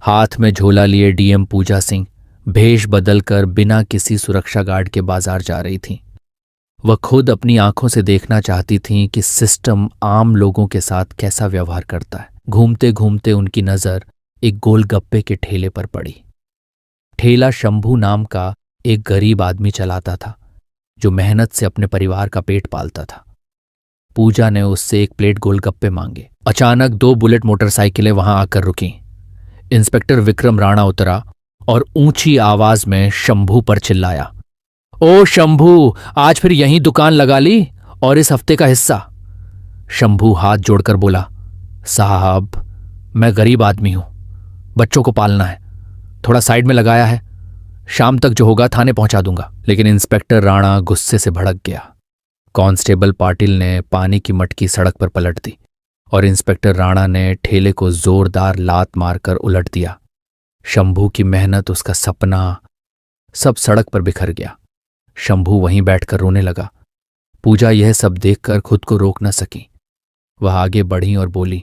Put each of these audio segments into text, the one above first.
हाथ में झोला लिए डीएम पूजा सिंह भेष बदलकर बिना किसी सुरक्षा गार्ड के बाजार जा रही थीं। वह खुद अपनी आंखों से देखना चाहती थीं कि सिस्टम आम लोगों के साथ कैसा व्यवहार करता है। घूमते घूमते उनकी नज़र एक गोलगप्पे के ठेले पर पड़ी। ठेला शंभू नाम का एक गरीब आदमी चलाता था, जो मेहनत से अपने परिवार का पेट पालता था। पूजा ने उससे एक प्लेट गोलगप्पे मांगे। अचानक 2 बुलेट मोटरसाइकिलें वहां आकर रुकीं। इंस्पेक्टर विक्रम राणा उतरा और ऊंची आवाज में शंभू पर चिल्लाया, ओ शंभू, आज फिर यहीं दुकान लगा ली और इस हफ्ते का हिस्सा। शंभू हाथ जोड़कर बोला, साहब, मैं गरीब आदमी हूं, बच्चों को पालना है, थोड़ा साइड में लगाया है, शाम तक जो होगा थाने पहुंचा दूंगा। लेकिन इंस्पेक्टर राणा गुस्से से भड़क गया। कांस्टेबल पाटिल ने पानी की मटकी सड़क पर पलट दी और इंस्पेक्टर राणा ने ठेले को जोरदार लात मारकर उलट दिया। शंभू की मेहनत, उसका सपना, सब सड़क पर बिखर गया। शंभू वहीं बैठकर रोने लगा। पूजा यह सब देखकर खुद को रोक न सकी। वह आगे बढ़ी और बोली,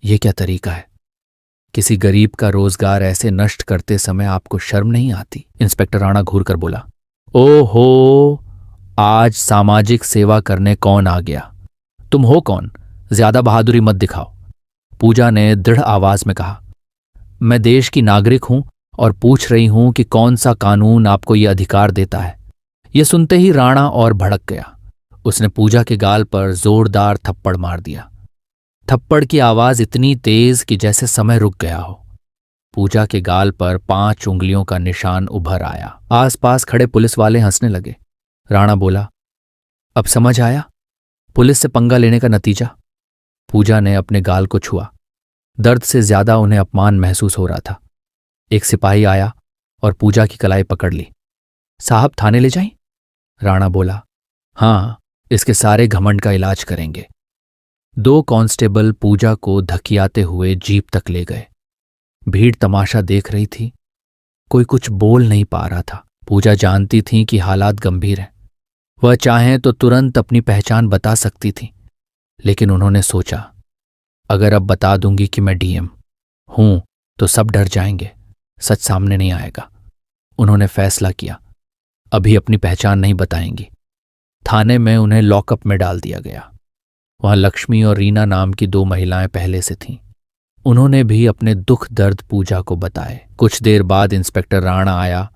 यह क्या तरीका है? किसी गरीब का रोजगार ऐसे नष्ट करते समय आपको शर्म नहीं आती? इंस्पेक्टर राणा घूर कर बोला, ओहो, आज सामाजिक सेवा करने कौन आ गया? तुम हो कौन? ज्यादा बहादुरी मत दिखाओ। पूजा ने दृढ़ आवाज में कहा, मैं देश की नागरिक हूं और पूछ रही हूं कि कौन सा कानून आपको यह अधिकार देता है। यह सुनते ही राणा और भड़क गया। उसने पूजा के गाल पर जोरदार थप्पड़ मार दिया। थप्पड़ की आवाज इतनी तेज कि जैसे समय रुक गया हो। पूजा के गाल पर 5 उंगलियों का निशान उभर आया। आसपास खड़े पुलिस वाले हंसने लगे। राणा बोला, अब समझ आया पुलिस से पंगा लेने का नतीजा? पूजा ने अपने गाल को छुआ। दर्द से ज्यादा उन्हें अपमान महसूस हो रहा था। एक सिपाही आया और पूजा की कलाई पकड़ ली। साहब, थाने ले जाएं? राणा बोला, हां, इसके सारे घमंड का इलाज करेंगे। 2 कांस्टेबल पूजा को धकियाते हुए जीप तक ले गए। भीड़ तमाशा देख रही थी। कोई कुछ बोल नहीं पा रहा था। पूजा जानती थी कि हालात गंभीर हैं। वह चाहें तो तुरंत अपनी पहचान बता सकती थी, लेकिन उन्होंने सोचा, अगर अब बता दूंगी कि मैं डीएम हूं तो सब डर जाएंगे, सच सामने नहीं आएगा। उन्होंने फैसला किया, अभी अपनी पहचान नहीं बताएंगी। थाने में उन्हें लॉकअप में डाल दिया गया। वहां लक्ष्मी और रीना नाम की 2 महिलाएं पहले से थीं। उन्होंने भी अपने दुख दर्द पूजा को बताए। कुछ देर बाद इंस्पेक्टर राणा आया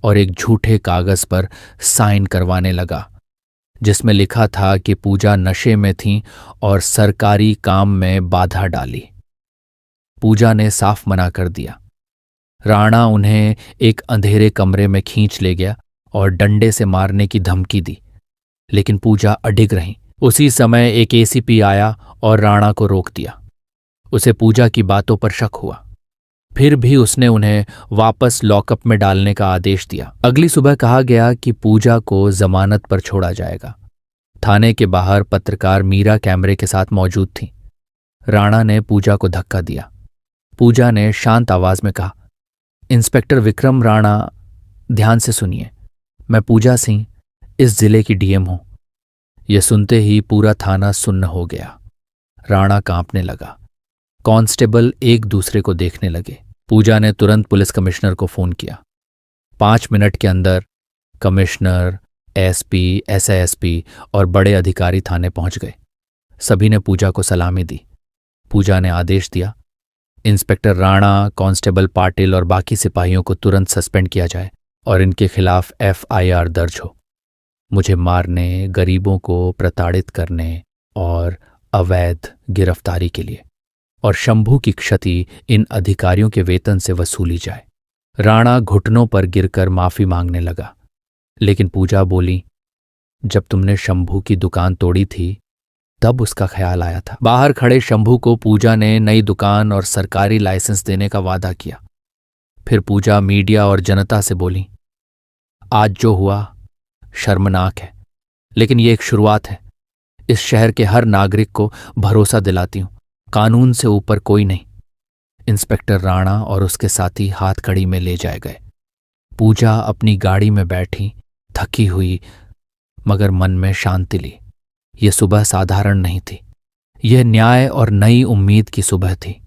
और एक झूठे कागज पर साइन करवाने लगा, जिसमें लिखा था कि पूजा नशे में थी और सरकारी काम में बाधा डाली। पूजा ने साफ मना कर दिया। राणा उन्हें एक अंधेरे कमरे में खींच ले गया और डंडे से मारने की धमकी दी, लेकिन पूजा अडिग रही। उसी समय एक एसीपी आया और राणा को रोक दिया। उसे पूजा की बातों पर शक हुआ। फिर भी उसने उन्हें वापस लॉकअप में डालने का आदेश दिया। अगली सुबह कहा गया कि पूजा को जमानत पर छोड़ा जाएगा। थाने के बाहर पत्रकार मीरा कैमरे के साथ मौजूद थी। राणा ने पूजा को धक्का दिया। पूजा ने शांत आवाज में कहा, इंस्पेक्टर विक्रम राणा, ध्यान से सुनिए, मैं पूजा सिंह इस जिले की डीएम हूं। यह सुनते ही पूरा थाना सुन्न हो गया। राणा कांपने लगा। कांस्टेबल एक दूसरे को देखने लगे। पूजा ने तुरंत पुलिस कमिश्नर को फोन किया। 5 मिनट के अंदर कमिश्नर, एसपी, एसआईएसपी और बड़े अधिकारी थाने पहुंच गए। सभी ने पूजा को सलामी दी। पूजा ने आदेश दिया, इंस्पेक्टर राणा, कांस्टेबल पाटिल और बाकी सिपाहियों को तुरंत सस्पेंड किया जाए और इनके खिलाफ एफआईआर दर्ज हो। मुझे मारने, गरीबों को प्रताड़ित करने और अवैध गिरफ्तारी के लिए, और शंभू की क्षति इन अधिकारियों के वेतन से वसूली जाए। राणा घुटनों पर गिरकर माफी मांगने लगा, लेकिन पूजा बोली, जब तुमने शंभू की दुकान तोड़ी थी तब उसका ख्याल आया था। बाहर खड़े शंभू को पूजा ने नई दुकान और सरकारी लाइसेंस देने का वादा किया। फिर पूजा मीडिया और जनता से बोली, आज जो हुआ शर्मनाक है, लेकिन ये एक शुरुआत है। इस शहर के हर नागरिक को भरोसा दिलाती हूं, कानून से ऊपर कोई नहीं। इंस्पेक्टर राणा और उसके साथी हाथ कड़ी में ले जाए गए। पूजा अपनी गाड़ी में बैठी, थकी हुई, मगर मन में शांति ली। यह सुबह साधारण नहीं थी। यह न्याय और नई उम्मीद की सुबह थी।